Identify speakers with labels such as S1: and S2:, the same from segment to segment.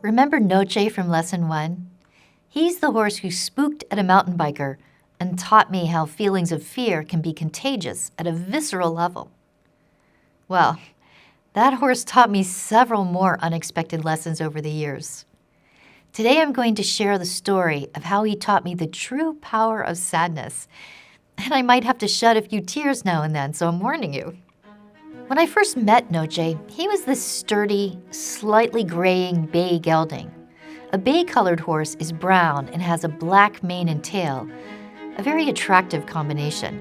S1: Remember Noche from Lesson 1? He's the horse who spooked at a mountain biker and taught me how feelings of fear can be contagious at a visceral level. Well, that horse taught me several more unexpected lessons over the years. Today I'm going to share the story of how he taught me the true power of sadness. And I might have to shed a few tears now and then, so I'm warning you. When I first met Noche, he was this sturdy, slightly graying bay gelding. A bay-colored horse is brown and has a black mane and tail, a very attractive combination.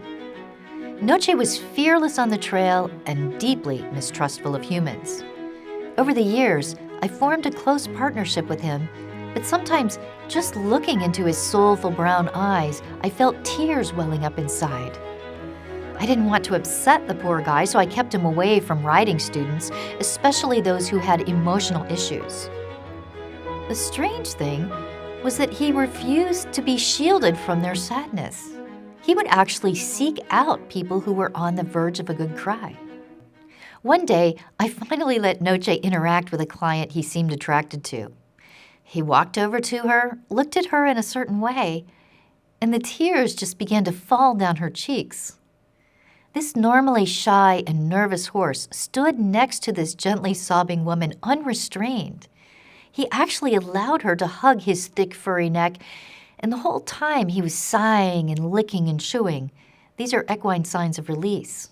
S1: Noche was fearless on the trail and deeply mistrustful of humans. Over the years, I formed a close partnership with him, but sometimes just looking into his soulful brown eyes, I felt tears welling up inside. I didn't want to upset the poor guy, so I kept him away from riding students, especially those who had emotional issues. The strange thing was that he refused to be shielded from their sadness. He would actually seek out people who were on the verge of a good cry. One day, I finally let Noche interact with a client he seemed attracted to. He walked over to her, looked at her in a certain way, and the tears just began to fall down her cheeks. This normally shy and nervous horse stood next to this gently sobbing woman unrestrained. He actually allowed her to hug his thick, furry neck, and the whole time he was sighing and licking and chewing. These are equine signs of release.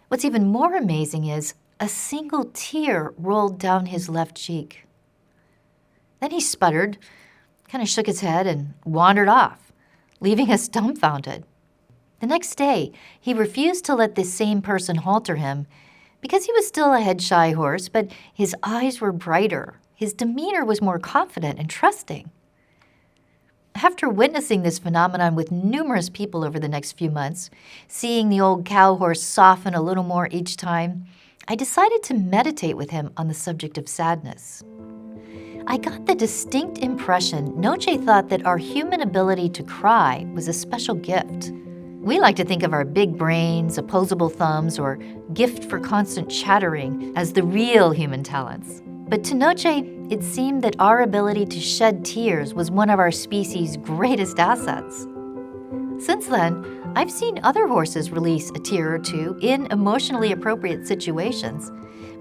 S1: What's even more amazing is a single tear rolled down his left cheek. Then he sputtered, kind of shook his head, and wandered off, leaving us dumbfounded. The next day, he refused to let this same person halter him because he was still a head-shy horse, but his eyes were brighter. His demeanor was more confident and trusting. After witnessing this phenomenon with numerous people over the next few months, seeing the old cow horse soften a little more each time, I decided to meditate with him on the subject of sadness. I got the distinct impression Noche thought that our human ability to cry was a special gift. We like to think of our big brains, opposable thumbs, or gift for constant chattering as the real human talents. But to Noche, it seemed that our ability to shed tears was one of our species' greatest assets. Since then, I've seen other horses release a tear or two in emotionally appropriate situations,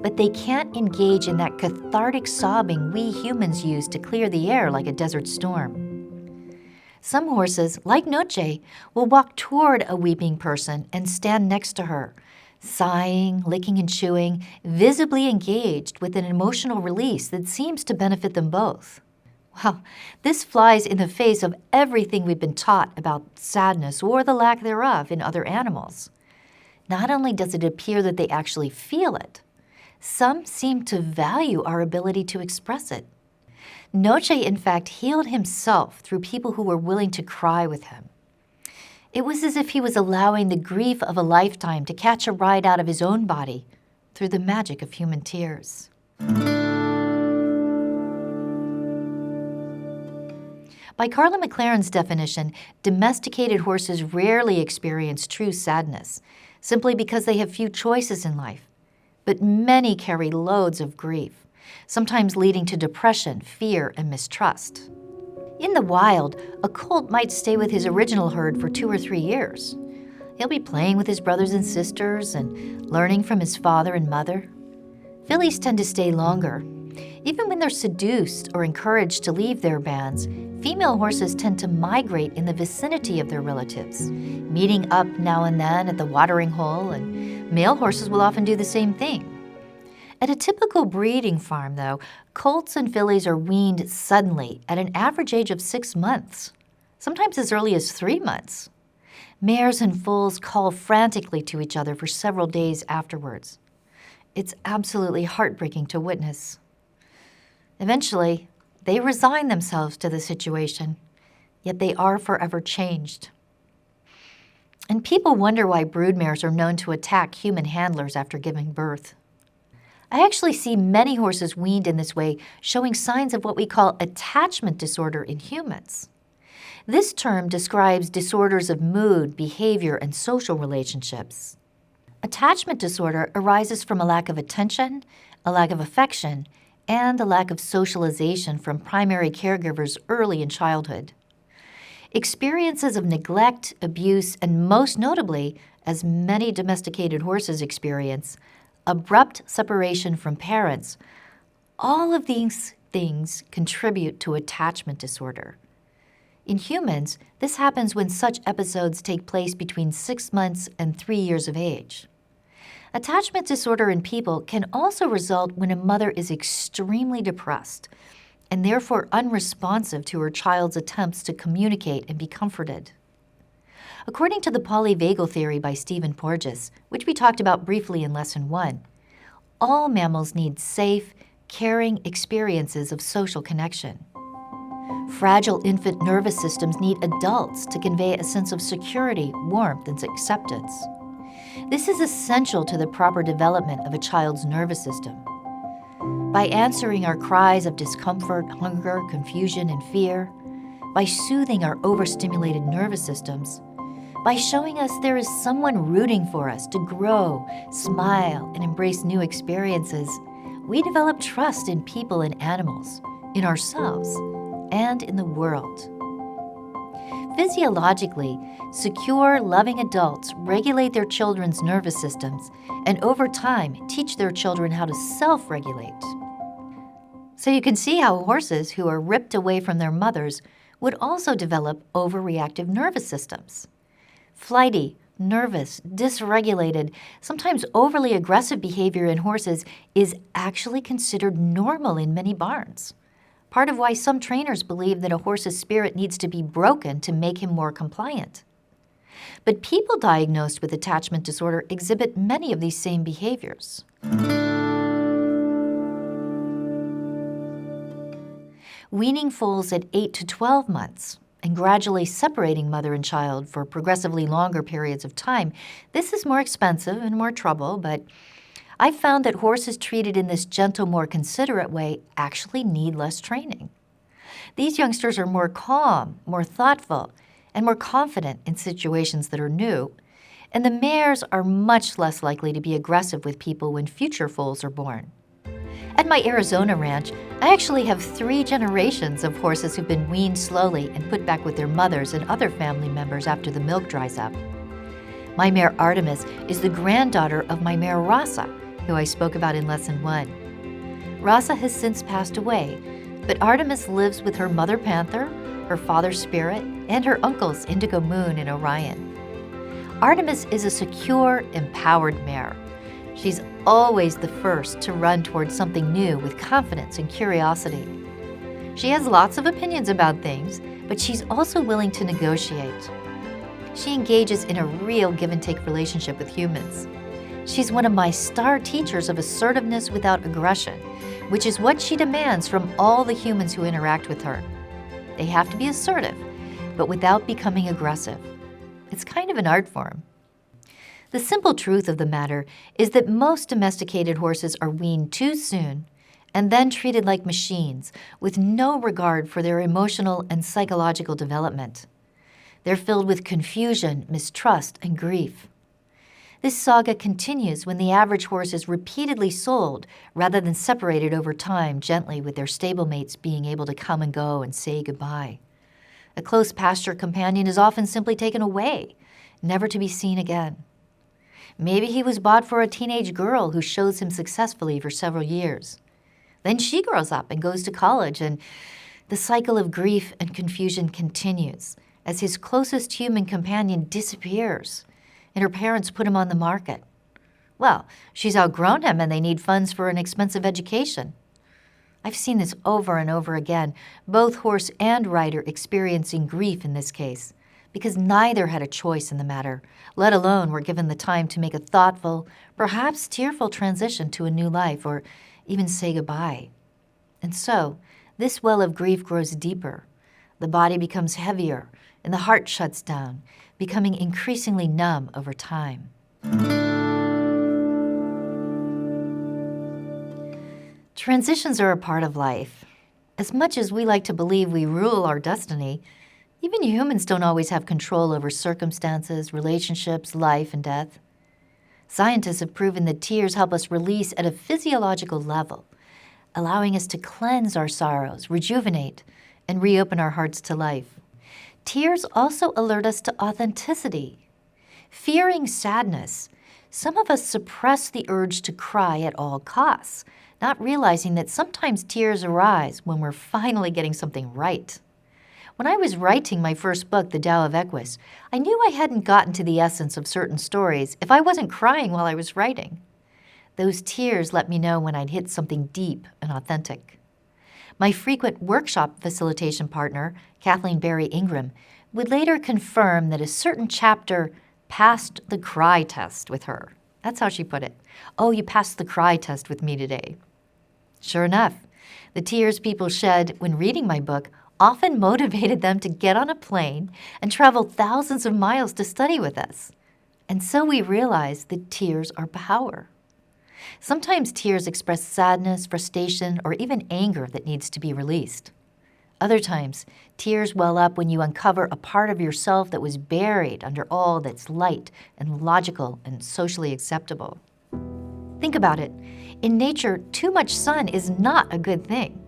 S1: but they can't engage in that cathartic sobbing we humans use to clear the air like a desert storm. Some horses, like Noche, will walk toward a weeping person and stand next to her, sighing, licking and chewing, visibly engaged with an emotional release that seems to benefit them both. Well, this flies in the face of everything we've been taught about sadness or the lack thereof in other animals. Not only does it appear that they actually feel it, some seem to value our ability to express it. Noche, in fact, healed himself through people who were willing to cry with him. It was as if he was allowing the grief of a lifetime to catch a ride out of his own body through the magic of human tears. By Carla McLaren's definition, domesticated horses rarely experience true sadness, simply because they have few choices in life. But many carry loads of grief, sometimes leading to depression, fear, and mistrust. In the wild, a colt might stay with his original herd for 2 or 3 years. He'll be playing with his brothers and sisters and learning from his father and mother. Fillies tend to stay longer. Even when they're seduced or encouraged to leave their bands, female horses tend to migrate in the vicinity of their relatives, meeting up now and then at the watering hole, and male horses will often do the same thing. At a typical breeding farm, though, colts and fillies are weaned suddenly at an average age of 6 months, sometimes as early as 3 months. Mares and foals call frantically to each other for several days afterwards. It's absolutely heartbreaking to witness. Eventually, they resign themselves to the situation, yet they are forever changed. And people wonder why broodmares are known to attack human handlers after giving birth. I actually see many horses weaned in this way showing signs of what we call attachment disorder in humans. This term describes disorders of mood, behavior, and social relationships. Attachment disorder arises from a lack of attention, a lack of affection, and a lack of socialization from primary caregivers early in childhood. Experiences of neglect, abuse, and most notably, as many domesticated horses experience, abrupt separation from parents, all of these things contribute to attachment disorder. In humans, this happens when such episodes take place between 6 months and 3 years of age. Attachment disorder in people can also result when a mother is extremely depressed and therefore unresponsive to her child's attempts to communicate and be comforted. According to the polyvagal theory by Stephen Porges, which we talked about briefly in Lesson 1, all mammals need safe, caring experiences of social connection. Fragile infant nervous systems need adults to convey a sense of security, warmth, and acceptance. This is essential to the proper development of a child's nervous system. By answering our cries of discomfort, hunger, confusion, and fear, by soothing our overstimulated nervous systems, by showing us there is someone rooting for us to grow, smile, and embrace new experiences, we develop trust in people and animals, in ourselves, and in the world. Physiologically, secure, loving adults regulate their children's nervous systems and over time teach their children how to self-regulate. So you can see how horses who are ripped away from their mothers would also develop overreactive nervous systems. Flighty, nervous, dysregulated, sometimes overly aggressive behavior in horses is actually considered normal in many barns. Part of why some trainers believe that a horse's spirit needs to be broken to make him more compliant. But people diagnosed with attachment disorder exhibit many of these same behaviors. Weaning foals at 8 to 12 months and gradually separating mother and child for progressively longer periods of time, this is more expensive and more trouble, but I've found that horses treated in this gentle, more considerate way actually need less training. These youngsters are more calm, more thoughtful, and more confident in situations that are new, and the mares are much less likely to be aggressive with people when future foals are born. At my Arizona ranch, I actually have 3 generations of horses who've been weaned slowly and put back with their mothers and other family members after the milk dries up. My mare Artemis is the granddaughter of my mare Rasa, who I spoke about in Lesson 1. Rasa has since passed away, but Artemis lives with her mother panther, her father spirit, and her uncles Indigo Moon and Orion. Artemis is a secure, empowered mare. She's always the first to run towards something new with confidence and curiosity. She has lots of opinions about things, but she's also willing to negotiate. She engages in a real give-and-take relationship with humans. She's one of my star teachers of assertiveness without aggression, which is what she demands from all the humans who interact with her. They have to be assertive, but without becoming aggressive. It's kind of an art form. The simple truth of the matter is that most domesticated horses are weaned too soon and then treated like machines with no regard for their emotional and psychological development. They're filled with confusion, mistrust, and grief. This saga continues when the average horse is repeatedly sold rather than separated over time gently with their stablemates being able to come and go and say goodbye. A close pasture companion is often simply taken away, never to be seen again. Maybe he was bought for a teenage girl who shows him successfully for several years. Then she grows up and goes to college, and the cycle of grief and confusion continues as his closest human companion disappears and her parents put him on the market. Well, she's outgrown him and they need funds for an expensive education. I've seen this over and over again, both horse and rider experiencing grief in this case, because neither had a choice in the matter, let alone were given the time to make a thoughtful, perhaps tearful transition to a new life or even say goodbye. And so, this well of grief grows deeper. The body becomes heavier and the heart shuts down, becoming increasingly numb over time. Transitions are a part of life. As much as we like to believe we rule our destiny, even humans don't always have control over circumstances, relationships, life, and death. Scientists have proven that tears help us release at a physiological level allowing us to cleanse our sorrows, rejuvenate, and reopen our hearts to life. Tears also alert us to authenticity. Fearing sadness, some of us suppress the urge to cry at all costs, not realizing that sometimes tears arise when we're finally getting something right. When I was writing my first book, The Tao of Equus, I knew I hadn't gotten to the essence of certain stories if I wasn't crying while I was writing. Those tears let me know when I'd hit something deep and authentic. My frequent workshop facilitation partner, Kathleen Barry Ingram, would later confirm that a certain chapter passed the cry test with her. That's how she put it. "Oh, you passed the cry test with me today." Sure enough, the tears people shed when reading my book often motivated them to get on a plane and travel thousands of miles to study with us. And so we realized that tears are power. Sometimes tears express sadness, frustration, or even anger that needs to be released. Other times, tears well up when you uncover a part of yourself that was buried under all that's light and logical and socially acceptable. Think about it. In nature, too much sun is not a good thing.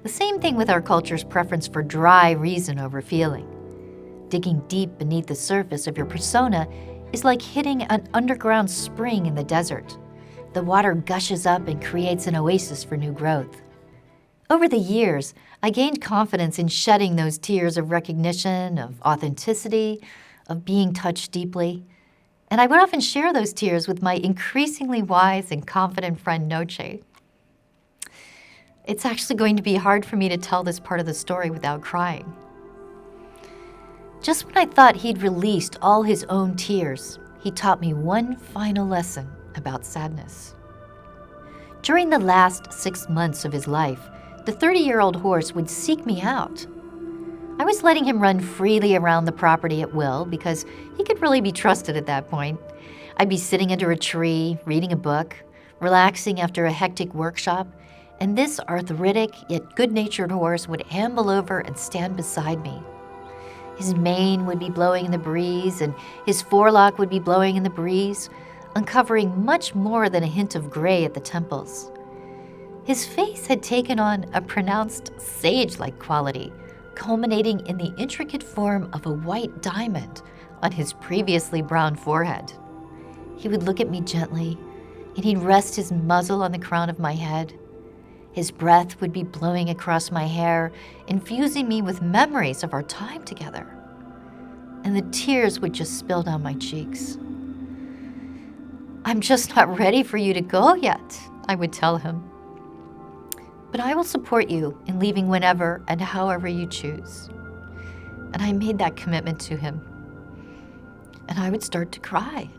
S1: The same thing with our culture's preference for dry reason over feeling. Digging deep beneath the surface of your persona is like hitting an underground spring in the desert. The water gushes up and creates an oasis for new growth. Over the years, I gained confidence in shedding those tears of recognition, of authenticity, of being touched deeply. And I would often share those tears with my increasingly wise and confident friend Noche. It's actually going to be hard for me to tell this part of the story without crying. Just when I thought he'd released all his own tears, he taught me one final lesson about sadness. During the last 6 months of his life, the 30-year-old horse would seek me out. I was letting him run freely around the property at will because he could really be trusted at that point. I'd be sitting under a tree, reading a book, relaxing after a hectic workshop, and this arthritic yet good-natured horse would amble over and stand beside me. His mane would be blowing in the breeze, and his forelock would be blowing in the breeze, uncovering much more than a hint of gray at the temples. His face had taken on a pronounced sage-like quality, culminating in the intricate form of a white diamond on his previously brown forehead. He would look at me gently, and he'd rest his muzzle on the crown of my head. His breath would be blowing across my hair, infusing me with memories of our time together. And the tears would just spill down my cheeks. "I'm just not ready for you to go yet," I would tell him. "But I will support you in leaving whenever and however you choose." And I made that commitment to him. And I would start to cry.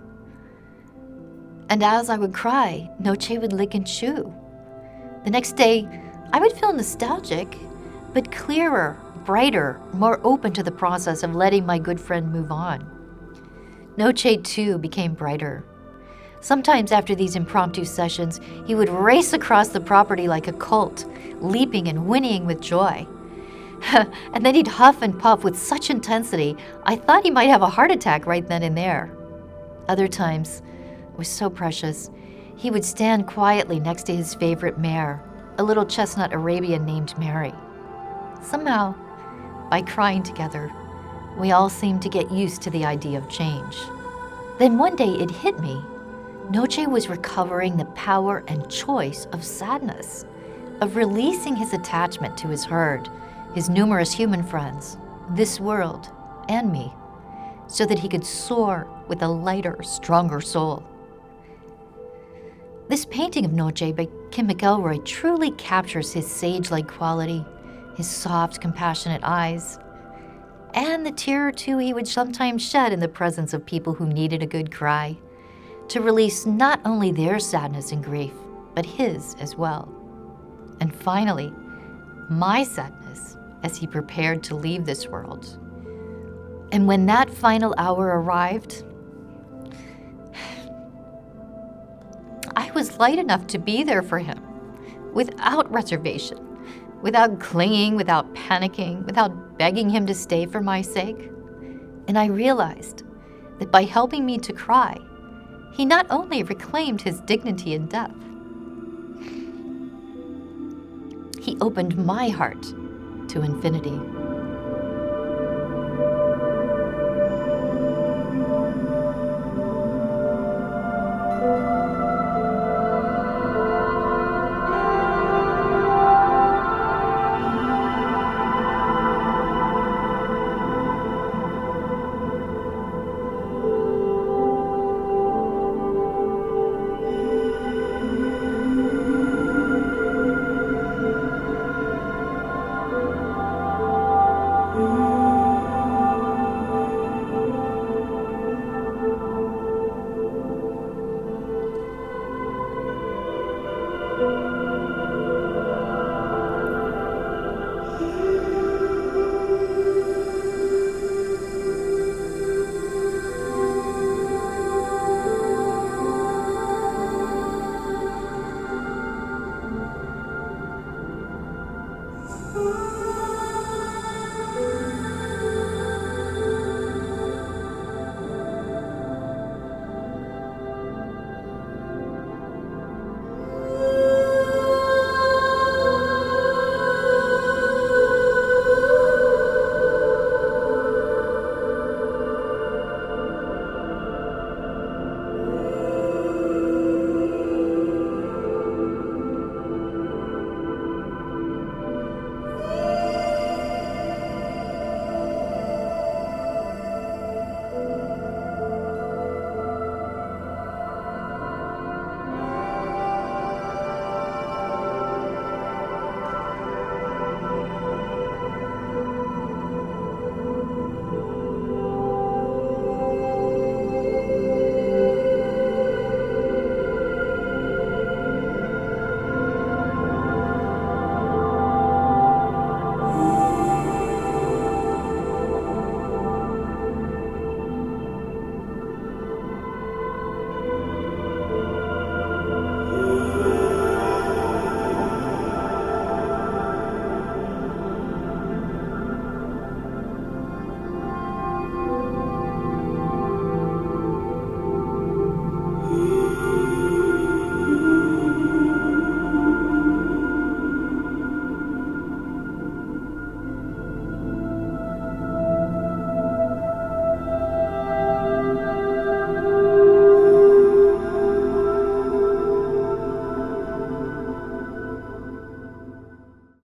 S1: And as I would cry, Noche would lick and chew. The next day, I would feel nostalgic, but clearer, brighter, more open to the process of letting my good friend move on. Noche, too, became brighter. Sometimes after these impromptu sessions, he would race across the property like a colt, leaping and whinnying with joy. And then he'd huff and puff with such intensity, I thought he might have a heart attack right then and there. Other times, it was so precious, he would stand quietly next to his favorite mare, a little chestnut Arabian named Mary. Somehow, by crying together, we all seemed to get used to the idea of change. Then one day it hit me. Noche was recovering the power and choice of sadness, of releasing his attachment to his herd, his numerous human friends, this world, and me, so that he could soar with a lighter, stronger soul. This painting of Noche by Kim McElroy truly captures his sage-like quality, his soft, compassionate eyes, and the tear or two he would sometimes shed in the presence of people who needed a good cry, to release not only their sadness and grief, but his as well. And finally, my sadness as he prepared to leave this world. And when that final hour arrived, I was light enough to be there for him, without reservation, without clinging, without panicking, without begging him to stay for my sake. And I realized that by helping me to cry, he not only reclaimed his dignity in death, He opened my heart to infinity.